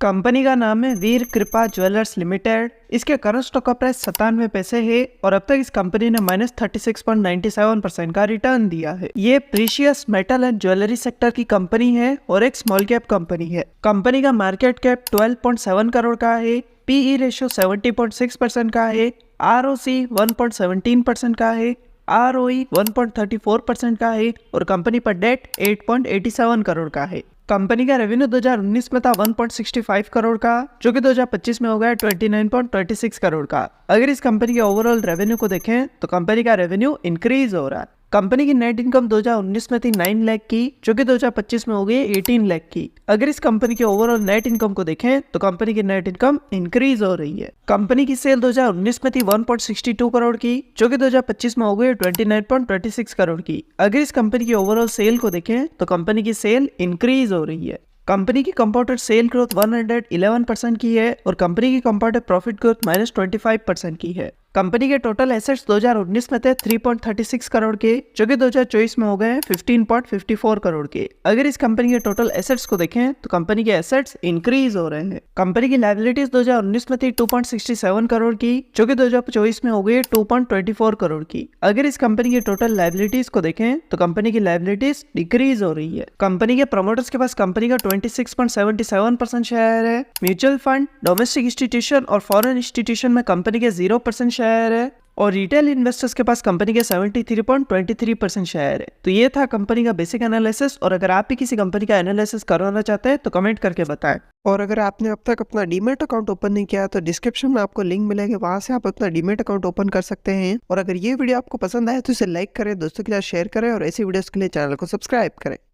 Company का नाम है वीर कृपा ज्वेलर्स लिमिटेड। इसके करंट स्टॉक का प्राइस 97 पैसे है और अब तक इस कंपनी ने -36.97% का रिटर्न दिया है। ये precious metal and jewellery sector की कंपनी है और एक स्मॉल कैप कंपनी है। कंपनी का मार्केट कैप 12.7 करोड़ का है, पीई रेशियो 70.6% का है, आरओसी 1.17% का है, आरओई 1.34% का है और कंपनी पर डेट 8.87 करोड़ का है। कंपनी का रेवेन्यू 2019 में था 1.65 करोड़ का, जो कि 2025 में हो गया 29.26 करोड़ का। अगर इस कंपनी के ओवरऑल रेवेन्यू को देखें तो कंपनी का रेवेन्यू इंक्रीज हो रहा है। कंपनी की नेट इनकम 2019 में थी 9 लाख की, जो कि 2025 में हो गई 18 लाख की। अगर इस कंपनी के ओवरऑल नेट इनकम को देखें तो कंपनी की नेट इनकम इंक्रीज हो रही है। कंपनी की सेल 2019 में थी 1.62 करोड़ की, जो कि 2025 में हो गई 29.26 करोड़ की। अगर इस कंपनी की ओवरऑल सेल को देखें तो कंपनी की सेल इंक्रीज हो रही है। कंपनी की कंपाउंडेड सेल ग्रोथ 111% की है और कंपनी की कंपाउंडेड प्रॉफिट ग्रोथ -25% की है। कंपनी के टोटल एसेट्स 2019 में थे 3.36 करोड़ के, जो कि 2024 में हो गए 15.54 करोड़ के। अगर इस कंपनी के टोटल एसेट्स को देखें तो कंपनी के एसेट्स इंक्रीज हो रहे हैं। कंपनी की लायबिलिटीज 2019 में थी 2.67 करोड़ की, जो कि 2024 में हो गई 2.24 करोड़ की। अगर इस कंपनी की टोटल लायबिलिटीज को देखें तो कंपनी की लायबिलिटीज डिक्रीज हो रही है। कंपनी के प्रमोटर्स के पास कंपनी का 26.77% शेयर है। म्यूचुअल फंड, डोमेस्टिक इंस्टीट्यूशन और फॉरेन इंस्टीट्यूशन में कंपनी के 0% शेयर है और रिटेल इन्वेस्टर्स के पास कंपनी के 73.23% शेयर है। तो ये था कंपनी का बेसिक एनालिसिस और अगर आप भी किसी कंपनी का एनालिसिस करवाना चाहते हैं तो कमेंट करके बताएं। और अगर आपने अब तक अपना डीमैट अकाउंट ओपन नहीं किया तो डिस्क्रिप्शन में आपको लिंक मिलेगा, वहां से आप अपना डीमैट अकाउंट ओपन कर सकते हैं। और अगर ये वीडियो आपको पसंद आए तो इसे लाइक करें, दोस्तों के साथ शेयर करें और ऐसी वीडियोस के लिए चैनल को सब्सक्राइब करें।